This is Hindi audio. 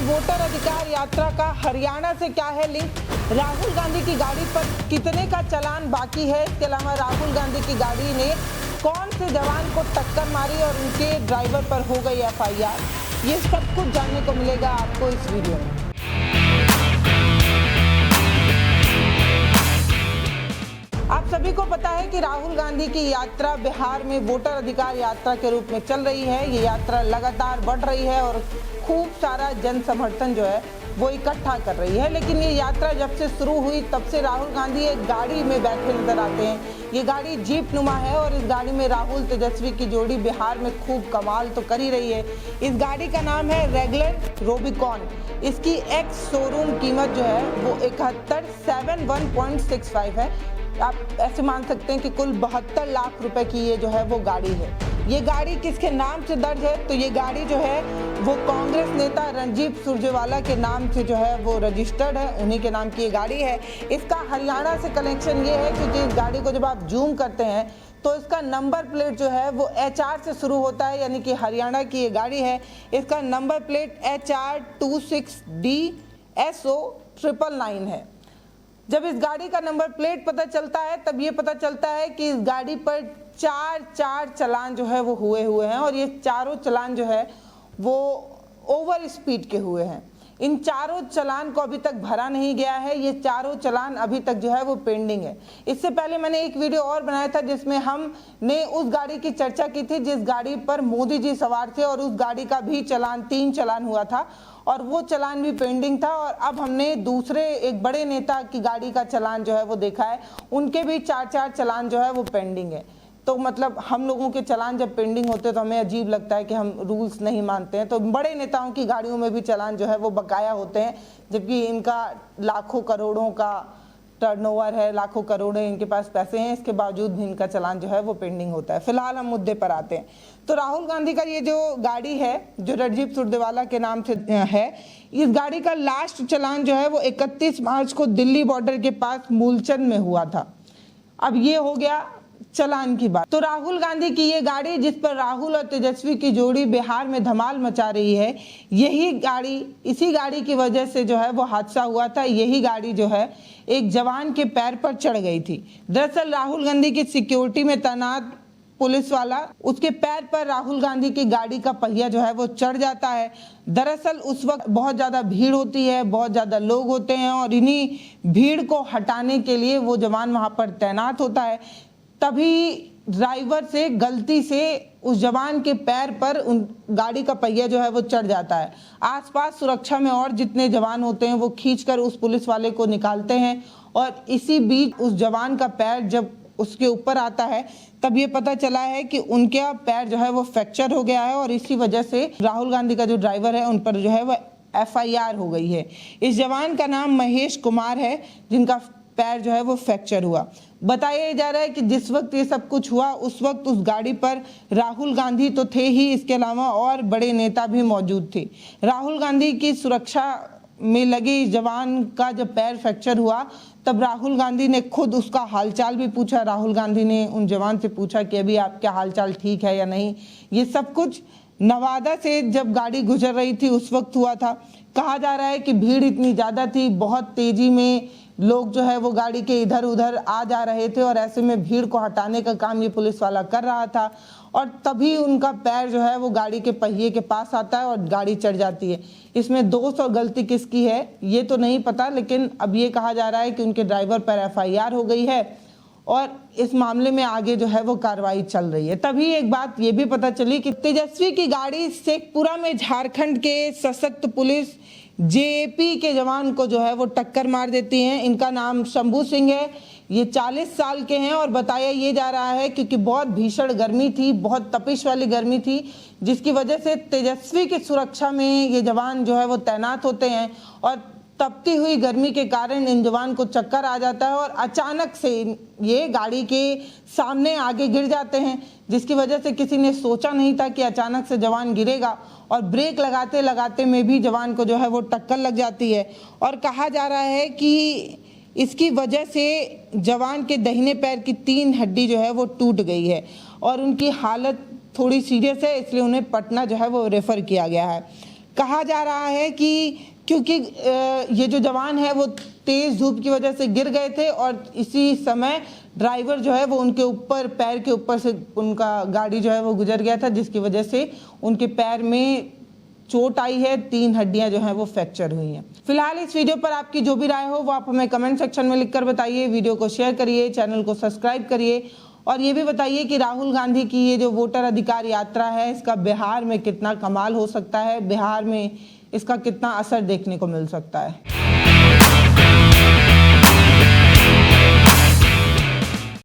वोटर अधिकार यात्रा का हरियाणा से क्या है लिंक? राहुल गांधी की गाड़ी पर कितने का चालान बाकी है? इसके अलावा राहुल गांधी की गाड़ी ने कौन से जवान को टक्कर मारी और उनके ड्राइवर पर हो गई एफआईआर? ये सब कुछ जानने को मिलेगा आपको इस वीडियो में। आप सभी को पता है कि राहुल गांधी की यात्रा बिहार में वोटर अधिकार यात्रा के रूप में चल रही है। ये यात्रा लगातार बढ़ रही है और खूब सारा जन समर्थन जो है वो इकट्ठा कर रही है। लेकिन ये यात्रा जब से शुरू हुई तब से राहुल गांधी एक गाड़ी में बैठे नजर आते हैं। ये गाड़ी जीप नुमा है और इस गाड़ी में राहुल तेजस्वी की जोड़ी बिहार में खूब कमाल तो कर ही रही है। इस गाड़ी का नाम है रेगुलर रोबिकॉन। इसकी एक्स शोरूम कीमत जो है वो 71.65 है। आप ऐसे मान सकते हैं कि कुल 72 लाख रुपए की ये जो है वो गाड़ी है। ये गाड़ी किसके नाम से दर्ज है? तो ये गाड़ी जो है वो कांग्रेस नेता रणजीत सुरजेवाला के नाम से जो है वो रजिस्टर्ड है, उन्हीं के नाम की ये गाड़ी है। इसका हरियाणा से कनेक्शन ये है कि इस गाड़ी को जब आप जूम करते हैं तो इसका नंबर प्लेट जो है वो HR से शुरू होता है, यानी कि हरियाणा की ये गाड़ी है। इसका नंबर प्लेट HR 26DSO999 है। जब इस गाड़ी का नंबर प्लेट पता चलता है तब ये पता चलता है कि इस गाड़ी पर चार चालान जो है वो हुए हैं और ये चारों चालान जो है वो ओवर स्पीड के हुए हैं। इन चारों चालान को अभी तक भरा नहीं गया है। ये चारों चालान अभी तक जो है वो पेंडिंग है। इससे पहले मैंने एक वीडियो और बनाया था जिसमें हमने उस गाड़ी की चर्चा की थी जिस गाड़ी पर मोदी जी सवार थे और उस गाड़ी का भी चालान 3 चालान हुआ था और वो चालान भी पेंडिंग था। और अब हमने दूसरे एक बड़े नेता की गाड़ी का चालान जो है वो देखा है, उनके भी 4 चालान जो है वो पेंडिंग है। तो मतलब हम लोगों के चालान जब पेंडिंग होते हैं तो हमें अजीब लगता है कि हम रूल्स नहीं मानते हैं। तो बड़े नेताओं की गाड़ियों में भी चालान जो है वो बकाया होते हैं, जबकि इनका लाखों करोड़ों का टर्नओवर है, लाखों करोड़ इनके पास पैसे हैं, इसके बावजूद भी इनका चालान जो है वो पेंडिंग होता है। फिलहाल हम मुद्दे पर आते हैं। तो राहुल गांधी का ये जो गाड़ी है जो रणजीत सुरजेवाला के नाम से है, इस गाड़ी का लास्ट चालान जो है वो 31 मार्च को दिल्ली बॉर्डर के पास मूलचंद में हुआ था। अब ये हो गया चालान की बात। तो राहुल गांधी की ये गाड़ी जिस पर राहुल और तेजस्वी की जोड़ी बिहार में धमाल मचा रही है, यही गाड़ी, इसी गाड़ी की वजह से जो है वो हादसा हुआ था। यही गाड़ी जो है एक जवान के पैर पर चढ़ गई थी। दरअसल राहुल गांधी की सिक्योरिटी में तैनात पुलिस वाला उसके पैर पर राहुल गांधी की गाड़ी का पहिया जो है वो चढ़ जाता है। दरअसल उस वक्त बहुत ज्यादा भीड़ होती है, बहुत ज्यादा लोग होते हैं और इन्हीं भीड़ को हटाने के लिए वो जवान वहां पर तैनात होता है। तभी ड्राइवर से गलती से उस जवान के पैर पर उन गाड़ी का पहिया जो है वो चढ़ जाता है। आसपास सुरक्षा में और जितने जवान होते हैं वो खींचकर उस पुलिस वाले को निकालते हैं और इसी बीच उस जवान का पैर जब उसके ऊपर आता है तब ये पता चला है कि उनका पैर जो है वो फ्रैक्चर हो गया है और इसी वजह से राहुल गांधी का जो ड्राइवर है उन पर जो है वो FIR हो गई है। इस जवान का नाम महेश कुमार है जिनका पैर जो है वो फ्रैक्चर हुआ। बताया जा रहा है कि जिस वक्त ये सब कुछ हुआ उस वक्त उस गाड़ी पर राहुल गांधी तो थे ही, इसके अलावा और बड़े नेता भी मौजूद थे। राहुल गांधी की सुरक्षा में लगे जवान का जब पैर फ्रैक्चर हुआ तब राहुल गांधी ने खुद उसका हालचाल भी पूछा। राहुल गांधी ने उन जवान से पूछा कि अभी आपका हालचाल ठीक है या नहीं। ये सब कुछ नवादा से जब गाड़ी गुजर रही थी उस वक्त हुआ था। कहा जा रहा है कि भीड़ इतनी ज्यादा थी, बहुत तेजी में लोग जो है वो गाड़ी के इधर उधर आ जा रहे थे और ऐसे में भीड़ को हटाने का काम ये पुलिस वाला कर रहा था और तभी उनका पैर जो है वो गाड़ी के पहिए के पास आता है और गाड़ी चढ़ जाती है। इसमें दोष और गलती किसकी है ये तो नहीं पता, लेकिन अब ये कहा जा रहा है कि उनके ड्राइवर पर FIR हो गई है और इस मामले में आगे जो है वो कार्रवाई चल रही है। तभी एक बात ये भी पता चली कि तेजस्वी की गाड़ी शेखपुरा में झारखंड के सशक्त पुलिस JAP के जवान को जो है वो टक्कर मार देती हैं। इनका नाम शंभू सिंह है, ये 40 साल के हैं और बताया ये जा रहा है क्योंकि बहुत भीषण गर्मी थी, बहुत तपिश वाली गर्मी थी जिसकी वजह से तेजस्वी की सुरक्षा में ये जवान जो है वो तैनात होते हैं और तपती हुई गर्मी के कारण इन जवान को चक्कर आ जाता है और अचानक से ये गाड़ी के सामने आगे गिर जाते हैं, जिसकी वजह से किसी ने सोचा नहीं था कि अचानक से जवान गिरेगा और ब्रेक लगाते लगाते में भी जवान को जो है वो टक्कर लग जाती है। और कहा जा रहा है कि इसकी वजह से जवान के दाहिने पैर की 3 हड्डी जो है वो टूट गई है और उनकी हालत थोड़ी सीरियस है, इसलिए उन्हें पटना जो है वो रेफर किया गया है। कहा जा रहा है कि क्योंकि ये जो जवान है वो तेज धूप की वजह से गिर गए थे और इसी समय ड्राइवर जो है वो उनके ऊपर, पैर के ऊपर से उनका गाड़ी जो है वो गुजर गया था, जिसकी वजह से उनके पैर में चोट आई है, 3 हड्डियां जो हैं वो फ्रैक्चर हुई हैं। फिलहाल इस वीडियो पर आपकी जो भी राय हो वो आप हमें कमेंट सेक्शन में लिखकर बताइए। वीडियो को शेयर करिए, चैनल को सब्सक्राइब करिए और ये भी बताइए कि राहुल गांधी की ये जो वोटर अधिकार यात्रा है इसका बिहार में कितना कमाल हो सकता है, बिहार में इसका कितना असर देखने को मिल सकता है।